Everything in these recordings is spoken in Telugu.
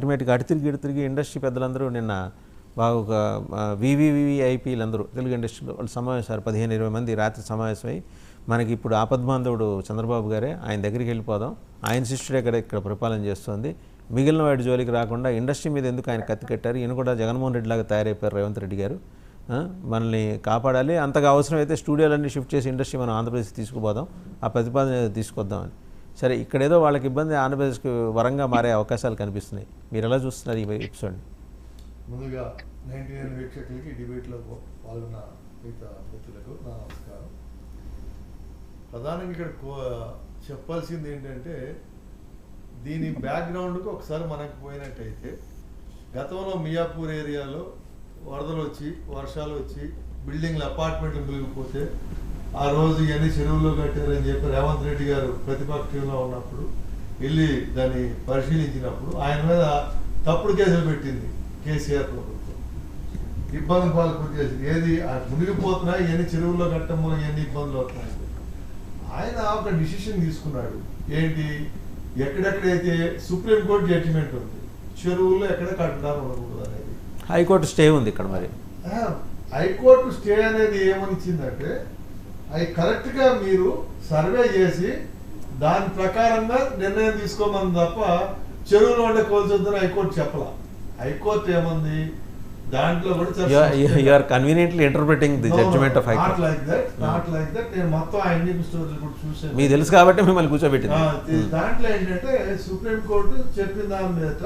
అల్టిమేట్గా అడితిరిగి ఇండస్ట్రీ పెద్దలందరూ నిన్న బాగా ఒక వివివిఐపీలందరూ తెలుగు ఇండస్ట్రీలో వాళ్ళు సమావేశాలు 15-20 మంది రాత్రి సమావేశమై మనకి ఇప్పుడు ఆపద్బాంధవుడు చంద్రబాబు గారే, ఆయన దగ్గరికి వెళ్ళిపోదాం, ఆయన శిష్యుడే ఇక్కడ పరిపాలన చేస్తుంది, మిగిలిన వాడి జోలికి రాకుండా ఇండస్ట్రీ మీద ఎందుకు ఆయన కత్తి కట్టారు, ఈయన కూడా జగన్మోహన్ రెడ్డి లాగా తయారైపోయారు రేవంత్ రెడ్డి గారు, మనల్ని కాపాడాలి, అంతగా అవసరమైతే స్టూడియోలన్నీ షిఫ్ట్ చేసి ఇండస్ట్రీ మనం ఆంధ్రప్రదేశ్ తీసుకుపోదాం, ఆ ప్రతిపాదన తీసుకొద్దామని. సరే, ఇక్కడేదో వాళ్ళకి ఇబ్బంది, ఆంధ్రప్రదేశ్కి వరంగా మారే అవకాశాలు కనిపిస్తున్నాయి. మీరు ఎలా చూస్తున్నారు ఈ ఎపిసోడ్ని? ముందుగా 99 వీక్షకులకి, డిబేట్లో పాల్గొన్న మిగతా మిత్రులకు నా నమస్కారం. ప్రధానంగా ఇక్కడ చెప్పాల్సింది ఏంటంటే, దీని బ్యాక్గ్రౌండ్కి ఒకసారి మనకు పోయినట్టయితే, గతంలో మియాపూర్ ఏరియాలో వరదలు వచ్చి, వర్షాలు వచ్చి, బిల్డింగ్లు అపార్ట్మెంట్లు మునిగిపోతే ఆ రోజు ఇవన్నీ చెరువుల్లో కట్టారని చెప్పి రేవంత్ రెడ్డి గారు ప్రతిపక్షంలో ఉన్నప్పుడు వెళ్ళి దాన్ని పరిశీలించినప్పుడు ఆయన మీద తప్పుడు కేసులు పెట్టింది కేసీఆర్ ప్రభుత్వం. ఇబ్బంది పాలు చేసింది. ఏది మునిగిపోతున్నా ఇవన్నీ చెరువుల్లో కట్టడం వల్ల ఎన్ని ఇబ్బందులు అవుతున్నాయి. ఆయన ఒక డిసిషన్ తీసుకున్నాడు. ఏంటి, ఎక్కడెక్కడైతే సుప్రీంకోర్టు జడ్జిమెంట్ ఉంది, చెరువుల్లో ఎక్కడ కట్టడాలు ఉండకూడదు అనేది. హైకోర్టు స్టే ఉంది ఇక్కడ. మరి హైకోర్టు స్టే అనేది ఏమని ఇచ్చిందంటే, అవి కరెక్ట్గా మీరు సర్వే చేసి దాని ప్రకారంగా నిర్ణయం తీసుకోమని తప్ప చెరువులో ఉండే కోల్చొద్దని హైకోర్టు చెప్పలా. హైకోర్టు ఏమంది, దాంట్లో కూడా conveniently interpreting the judgement of high court. Not like that. నేను మొత్తం ఆయన స్టోరీలు కూడా చూసాను, మీకు తెలుసు కాబట్టి మిమ్మల్ని కూర్చోబెట్టింది. దాంట్లో ఏంటంటే సుప్రీంకోర్టు చెప్పిన దాని మీద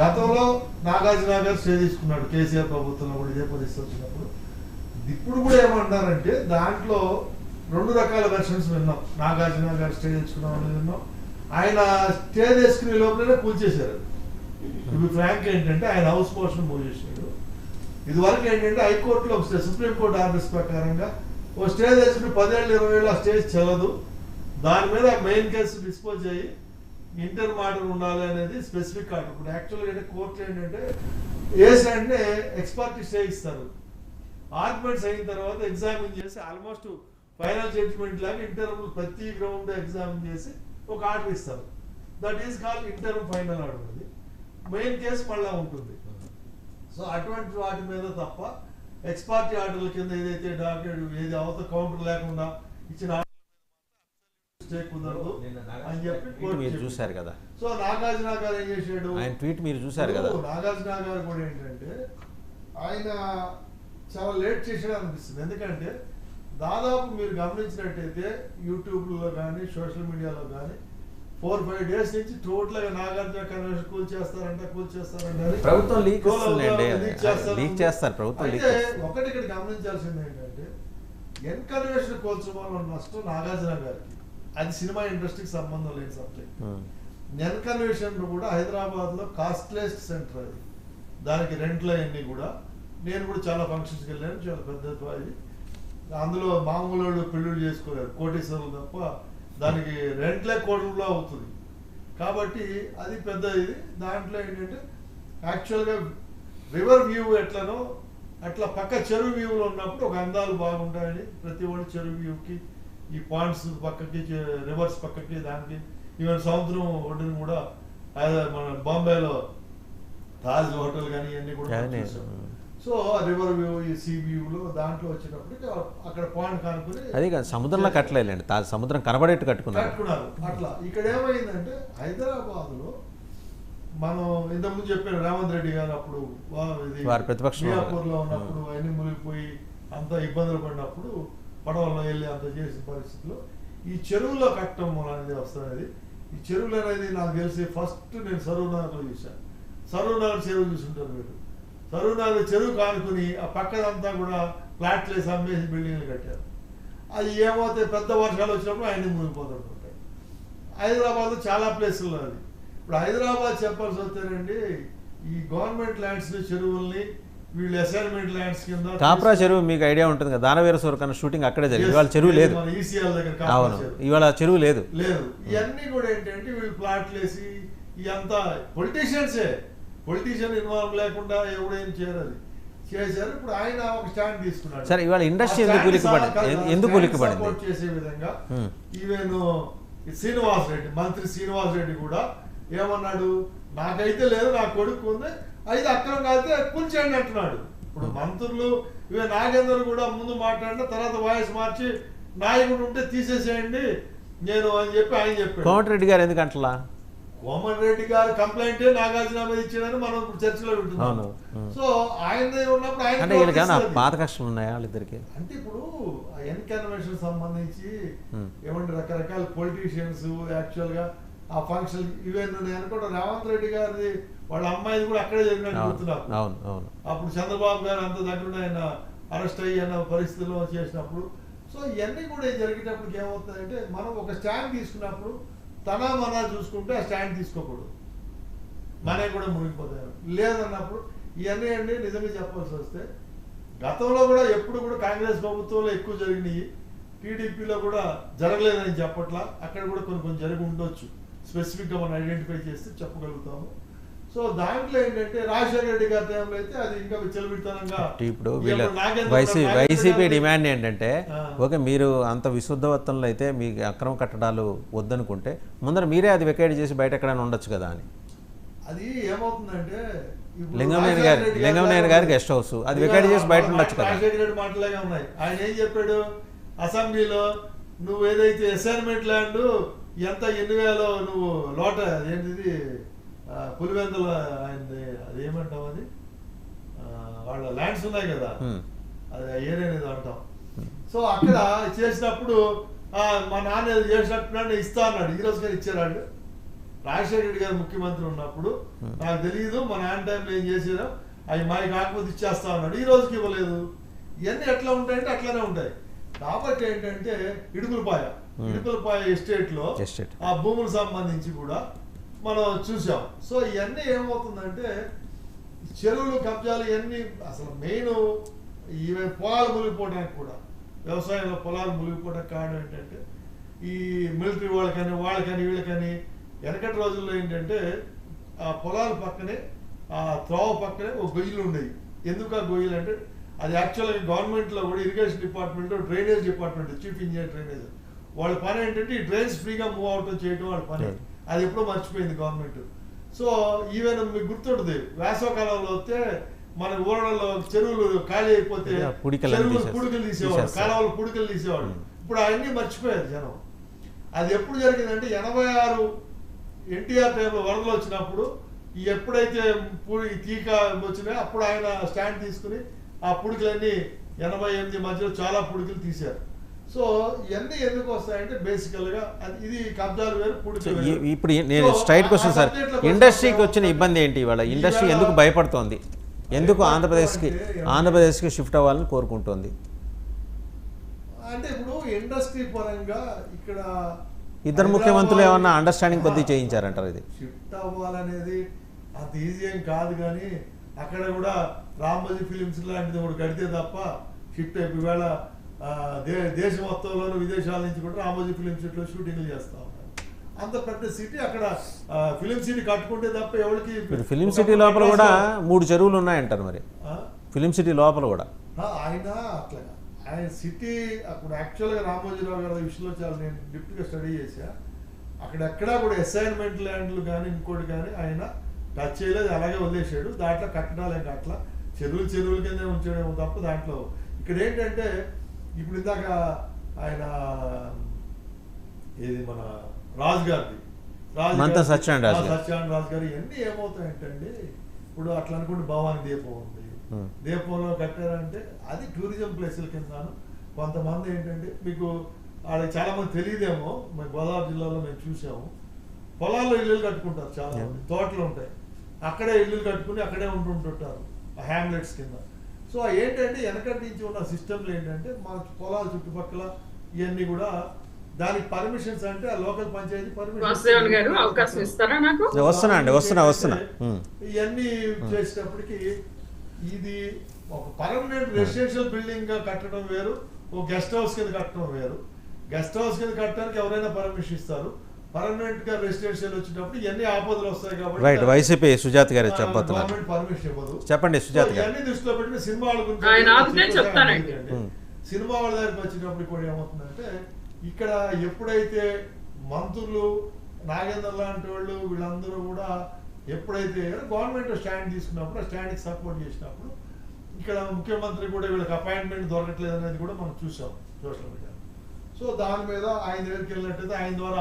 గతంలో నాగార్జున గారు స్టే తీసుకున్నాడు, కేసీఆర్ ప్రభుత్వంలో కూడా ఇదే పరిస్థితి వచ్చినప్పుడు. ఇప్పుడు కూడా ఏమంటారంటే, దాంట్లో 2 రకాల వెర్షన్స్ విన్నాం. నాగార్జున గారు స్టే తెచ్చుకున్నామని విన్నాం, ఆయన స్టే తెచ్చుకునే లోపలనే కూల్చేశారు. ఇప్పుడు ఫ్రాంక్ ఏంటంటే, ఆయన హౌస్ మోషన్ మూవ్ చేశాడు. ఇదివరకు ఏంటంటే హైకోర్టులో ఒక సుప్రీంకోర్టు ఆర్డర్స్ ప్రకారంగా ఓ స్టే తెచ్చుకుని 10-20 ఏళ్ళు ఆ స్టేజ్ చెల్లదు, దాని మీద మెయిన్ కేసు డిస్పోజ్ అయ్యి ఇంటర్ మాటర్ ఉండాలి అనేది స్పెసిఫిక్ ఆర్డర్. ఇప్పుడు యాక్చువల్గా అంటే కోర్టులు ఏంటంటే ఏస్ అంటే ఎక్స్పర్ట్ స్టే ఇస్తారు, ఆర్గ్యుమెంట్స్ అయిన తర్వాత ఎగ్జామిన్ చేసి ఆల్మోస్ట్ ఫైనల్ జడ్జిమెంట్ లాగా ఇంటర్మ్ ప్రతి గ్రౌండ్ ఎగ్జామిన్ చేసి ఒక ఆర్డర్ ఇస్తారు. That is called interim final order. అది మెయిన్ కేసు మళ్ళా ఉంటుంది. సో అటువంటి వాటి మీద తప్ప ఎక్స్పార్టీ ఆర్డర్ల కింద ఏదైతే ఏది అవత కౌంటర్ లేకుండా ఇచ్చిన స్టే కుదరదు అని చెప్పి మీరు చూశారు కదా. సో నాగార్జున గారు ఏం చేశాడు, ఆయన ట్వీట్ మీరు చూశారు కదా. నాగార్జున గారు కూడా ఏంటంటే ఆయన చాలా లేట్ చేసాడు అనిపిస్తుంది. ఎందుకంటే దాదాపు మీరు గమనించినట్టయితే యూట్యూబ్లో కానీ సోషల్ మీడియాలో కానీ 4-5 డేస్ నుంచి టోటల్గా నాగార్జున కన్వెన్షన్ కూల్చేస్తారంటే ప్రభుత్వం లీక్ చేస్తారు. ప్రభుత్వం ఒకటి ఇక్కడ గమనించాల్సింది ఏంటంటే, ఎన్ కన్వెన్షన్ కూల్చడం వల్ల నష్టం నాగార్జున గారికి, అది సినిమా ఇండస్ట్రీకి సంబంధం లేని సబ్జెక్ట్. ఎన్ కన్వెన్షన్ కూడా హైదరాబాద్లో కాస్ట్లెస్ట్ సెంటర్. అది దానికి రెంట్లు అవన్నీ కూడా, నేను కూడా చాలా ఫంక్షన్స్కి వెళ్ళాను, చాలా పెద్ద అది. అందులో మామూలు పెళ్ళిళ్ళు చేసుకోలేరు, కోటేశ్వరులు తప్ప, దానికి రెంట్లే కోట్లలో అవుతుంది. కాబట్టి అది పెద్ద ఇది. దాంట్లో ఏంటంటే యాక్చువల్గా రివర్ వ్యూ ఎట్లనో అట్లా పక్క చెరువు వ్యూలో ఉన్నప్పుడు ఒక అందాలు బాగుంటాయని ప్రతి ఒక్కటి చెరువు వ్యూకి, ఈ పాండ్స్ పక్కకి, రివర్స్ పక్కకి, దానికి ఈవెన్ సముద్రం ఒడ్డుని కూడా మన బాంబేలో తాజ్ హోటల్ కానీ ఇవన్నీ కూడా చూసాం. సో రివర్ వ్యూ, ఈ సీ వ్యూలో దాంట్లో వచ్చేటప్పటికి అక్కడ పాయింట్ కానుకుని, అది సముద్రంలో కట్టలేండి, సముద్రం కనబడేట్టు కట్టుకున్నారు. అట్లా ఇక్కడ ఏమైందంటే, హైదరాబాద్లో మనం ఇంతకుముందు చెప్పాను రేవంత్ రెడ్డి గారు అప్పుడు మియాపూర్లో ఉన్నప్పుడు అన్ని మునిగిపోయి అంత ఇబ్బందులు పడినప్పుడు పడవల్లో వెళ్ళి అంత చేసిన పరిస్థితుల్లో ఈ చెరువులో కట్టడం అనేది వస్తున్నది. ఈ చెరువులు అనేది నాకు తెలిసి ఫస్ట్ నేను సరూనగర్లో చూశాను. సరూనగర్ చెరువు చూసుంటారు మీరు. సరూనగర్ చెరువు కానుకుని ఆ పక్కనంతా కూడా ఫ్లాట్లు వేసి అమ్మేసి బిల్డింగ్లు కట్టారు. అది ఏమవుతాయి, పెద్ద వర్షాలు వచ్చినప్పుడు ఆయన్ని మునిగిపోతుంటాయి. హైదరాబాద్లో చాలా ప్లేసుల్లో అది. ఇప్పుడు హైదరాబాద్ చెప్పాల్సి వస్తేనండి, ఈ గవర్నమెంట్ ల్యాండ్స్ చెరువుల్ని వీళ్ళు అసైన్మెంట్ ల్యాండ్స్ కింద. కాప్రా చెరువు మీకు ఐడియా ఉంటుంది కదా, దానవీర సూరకన్న షూటింగ్ అక్కడే జరిగింది. ఇవాళ చెరువు లేదు, ఈసీఎల్ దగ్గర. అవును, ఇవాళ చెరువు లేదు. ఇవన్నీ కూడా ఏంటంటే వీళ్ళు ప్లాట్లు వేసి ఇదంతా పొలిటీషియన్ ఇన్వాల్వ్ లేకుండా ఎవడేం చేయరు చేశారు. ఇప్పుడు ఆయన ఒక స్టాండ్ తీసుకున్నాడు. సరే, ఇవాళ ఇండస్ట్రీ ఎందుకు ఉలిక్కిపడింది చేసే విధంగా ఈవెన్ మంత్రి శ్రీనివాస్ రెడ్డి కూడా ఏమన్నాడు, నాకైతే లేదు, నా కొడుకు ఉంది, అయితే అక్రమం కాకపోతే కూల్చేయండి అంటున్నాడు. ఇప్పుడు మంత్రులు ఇవే నాగేందర్ కూడా ముందు మాట్లాడిన తర్వాత వాయిస్ మార్చి నాయకుడు ఉంటే తీసేసేయండి నేను అని చెప్పి ఆయన చెప్పాడు. కోమటిరెడ్డి గారు ఎందుకంటలా? కోమటిరెడ్డి గారు కంప్లైంటే నాగార్జున మీద ఇచ్చాడని మనం ఇప్పుడు చర్చలో వింటున్నాం. సో ఆయన ఉన్నప్పుడు ఆయన పాత కష్టాలు ఉన్నాయా వాళ్ళిద్దరికి? అంటే ఇప్పుడు ఎన్కన్వెన్షన్ సంబంధించి ఏమంటే రకరకాల పొలిటీషియన్స్ యాక్చువల్ గా ఆ ఫంక్షన్ ఈవెంట్ నేను కూడా రేవంత్ రెడ్డి గారిది వాళ్ళ అమ్మాయిది కూడా అక్కడే జరిగినట్టు గుర్తున్నాను. అప్పుడు చంద్రబాబు గారు అంత దగ్గర ఆయన అరెస్ట్ అయ్యన్న పరిస్థితుల్లో చేసినప్పుడు. సో ఇవన్నీ కూడా జరిగేటప్పటికి ఏమవుతుందంటే మనం ఒక స్టాండ్ తీసుకున్నప్పుడు తన మన చూసుకుంటే ఆ స్టాండ్ తీసుకోకూడదు, మనకి కూడా మునిగిపోతారు. లేదన్నప్పుడు ఇవన్నీ అండి నిజంగా చెప్పాల్సి వస్తే గతంలో కూడా ఎప్పుడు కూడా కాంగ్రెస్ ప్రభుత్వంలో ఎక్కువ జరిగినాయి, టీడీపీలో కూడా జరగలేదని చెప్పట్లా, అక్కడ కూడా కొన్ని జరిగి ఉండొచ్చు. స్పెసిఫిక్గా మనం ఐడెంటిఫై చేస్తే చెప్పగలుగుతాము. సో దాంట్లో ఏంటంటే రాజశేఖర రెడ్డి గారి టైంలో అయితే అది ఇంకా విచ్చలవిడితనంగా. ఇప్పుడు వైసీపీ డిమాండ్ ఏంటంటే ఓకే మీరు అంత విశుద్ధవత్తంలో అయితే మీకు అక్రమ కట్టడాలు వద్దనుకుంటే ముందర మీరే అది వెకేట్ చేసి బయట ఎక్కడైనా ఉండొచ్చు కదా అని. అది ఏమవుతుందంటే లింగంనేని గారి గెస్ట్ హౌస్ అది వెకేట్ చేసి బయట ఉండొచ్చు కదా. రాజశేఖర రెడ్డి మాటలాగా ఉన్నాయి. ఆయన ఏం చెప్పాడు అసెంబ్లీలో, నువ్వు ఏదైతే అసైన్మెంట్ ల్యాండ్ ఎంత 8,000 నువ్వు లోట ఏంటిది పులివెందుల ఆయనది అది ఏమంటాం అది వాళ్ళ ల్యాండ్స్ ఉన్నాయి కదా, అది ఏరియా అనేది అంటాం. సో అక్కడ చేసినప్పుడు మా నాన్న చేసినట్టు ఇస్తా అన్నాడు. ఈ రోజు గారు ఇచ్చారాడు. రాజశేఖర రెడ్డి గారు ముఖ్యమంత్రి ఉన్నప్పుడు నాకు తెలియదు మా నాన్న టైంలో ఏం చేసారో అవి మాకు కాకపోతే ఇచ్చేస్తా అన్నాడు. ఈ రోజుకి ఇవ్వలేదు. ఇవన్నీ ఎట్లా ఉంటాయంటే అట్లానే ఉంటాయి. కాబట్టి ఏంటంటే ఇడుకులపాయ ఎస్టేట్ లో ఆ భూములకు సంబంధించి కూడా మనం చూసాం. సో ఇవన్నీ ఏమవుతుందంటే చెరువులు కబ్జాలు ఇవన్నీ అసలు మెయిన్ ఈవెన్ పొలాలు మునిగిపోవడానికి కూడా, వ్యవసాయంలో పొలాలు మునిగిపోవడానికి కారణం ఏంటంటే ఈ మిలిటరీ వాళ్ళకని వీళ్ళకని వెనకటి రోజుల్లో ఏంటంటే ఆ పొలాల పక్కనే ఆ త్రోవ పక్కనే ఒక గొయ్యలు ఉండేవి. ఎందుకు ఆ గొయ్యలు అంటే అది యాక్చువల్గా గవర్నమెంట్లో కూడా irrigation department, drainage department, chief engineer drainage వాళ్ళ పని ఏంటంటే ఈ డ్రైన్స్ ఫ్రీగా మూవ్ అవుట్ చేయడం వాళ్ళ పని. అది ఎప్పుడో మర్చిపోయింది గవర్నమెంట్. సో ఈవెన్ మీకు గుర్తుంటుంది వేసవకాలంలో వస్తే మన ఊళ్ళలో చెరువులు ఖాళీ అయిపోతే చెరువులు పుడుకలు తీసేవాడు, కాలువలు పుడుకలు తీసేవాడు. ఇప్పుడు అవన్నీ మర్చిపోయారు జనం. అది ఎప్పుడు జరిగిందంటే 86 ఎన్టీఆర్ టైంలో వరదలు వచ్చినప్పుడు ఎప్పుడైతే తీక వచ్చినాయో అప్పుడు ఆయన స్టాండ్ తీసుకుని ఆ పుడుకలన్నీ 88 మధ్యలో చాలా పుడుకలు తీశారు. సో ఇవన్నీ ఎందుకు వస్తాయంటే బేసికల్ గా ఇది కబ్జాలు వేరు, పుడుకలు. ఇప్పుడు నేను స్ట్రైట్ క్వశ్చన్ సార్, ఇండస్ట్రీకి వచ్చిన ఇబ్బంది ఏంటి? ఇవాళ ఇండస్ట్రీ ఎందుకు భయపడుతోంది? ఎందుకు ఆంధ్రప్రదేశ్కి షిఫ్ట్ అవ్వాలని కోరుకుంటోంది? అంటే ఇప్పుడు ఇండస్ట్రీ పరంగా ఇక్కడ ఇద్దరు ముఖ్యమంత్రులు ఏమన్నా అండర్స్టాండింగ్ కొద్ది చేయించారంటారు. ఇది షిఫ్ట్ అవ్వాలనేది అంత ఈజీ ఏం కాదు, కానీ అక్కడ కూడా రామోజీ ఫిలిమ్స్ లాంటిది కూడా కడితే తప్ప షిఫ్ట్ అయిపోయి వేళ దేశం మొత్తంలోనూ విదేశాల నుంచి కూడా రామోజీ ఫిలిం సిటీలో షూటింగ్లు చేస్తూ ఉంటారు. అంత పెద్ద సిటీ అక్కడ ఫిలిం సిటీ కట్టుకుంటే తప్ప ఎవరికి. ఫిలిం సిటీ లోపల కూడా 3 చెరువులు ఉన్నాయంటారు. మరి ఫిలిం సిటీ లోపల కూడా ఆయన అట్లా ఆయన సిటీ అప్పుడు యాక్చువల్గా రామోజీరావు గారి విషయంలో చాలా నేను డిప్గా స్టడీ చేశా. అక్కడెక్కడా కూడా అసైన్మెంట్ ల్యాండ్లు కానీ ఇంకోటి కానీ ఆయన టచ్ చేయలేదు, అలాగే వదిలేసాడు. దాంట్లో కట్టడాలు ఇంకా అట్లా చెరువుల కింద ఉంచాడేమో తప్ప దాంట్లో. ఇక్కడ ఏంటంటే ఇప్పుడు ఇందాక ఆయన ఏది మన రాజు గారిది సత్యనారాయణ రాజు గారు ఇవన్నీ ఏమవుతాయంటే ఇప్పుడు అట్లా అనుకుంటే భవానీ దీపం ఉంది, దీపంలో కట్టారంటే అది టూరిజం ప్లేసుల కిందను. కొంతమంది ఏంటంటే మీకు వాళ్ళకి చాలా మంది తెలియదేమో, మేము గోదావరి జిల్లాలో మేము చూసాము, పొలాల్లో ఇల్లులు కట్టుకుంటారు, చాలా మంది తోటలు ఉంటాయి, అక్కడే ఇల్లులు కట్టుకుని అక్కడే ఉంటుంటారు హ్యామ్లెట్స్ కింద. సో ఏంటంటే వెనకటి నుంచి ఉన్న సిస్టమ్లు ఏంటంటే మా పొలాల చుట్టుపక్కల ఇవన్నీ కూడా దానికి పర్మిషన్స్ అంటే ఆ లోకల్ పంచాయతీ వస్తున్నా ఇవన్నీ చేసేటప్పటికి ఇది ఒక పర్మనెంట్ రెసిడెన్షియల్ బిల్డింగ్ గా కట్టడం వేరు, ఒక గెస్ట్ హౌస్ కింద కట్టడం వేరు. గెస్ట్ హౌస్ కింద కట్టడానికి ఎవరైనా పర్మిషన్ ఇస్తారు, పర్మనెంట్ గా రెసిడెన్షియల్ వచ్చేటప్పుడు ఇవన్నీ ఆపదలు వస్తాయి కాబట్టి వైసీపీ సుజాత గారు గవర్నమెంట్ పర్మిషన్ ఇవ్వదు. చెప్పండి సుజాత గారు. ఇవన్నీ దృష్టిలో పెట్టి సినిమా వాళ్ళ గురించి సినిమా వాళ్ళ దగ్గరికి వచ్చేటప్పుడు కూడా ఏమవుతుందంటే ఇక్కడ ఎప్పుడైతే మంత్రులు నాగేందర్ లాంటి వాళ్ళు వీళ్ళందరూ కూడా ఎప్పుడైతే గవర్నమెంట్ స్టాండ్ తీసుకున్నప్పుడు ఆ స్టాండ్కి సపోర్ట్ చేసినప్పుడు ఇక్కడ ముఖ్యమంత్రి కూడా వీళ్ళకి అపాయింట్మెంట్ దొరకట్లేదు అనేది కూడా మనం చూసాం సోషల్ మీడియా. సో దాని మీద ఆయన దగ్గరికి వెళ్ళినట్టయితే ఆయన ద్వారా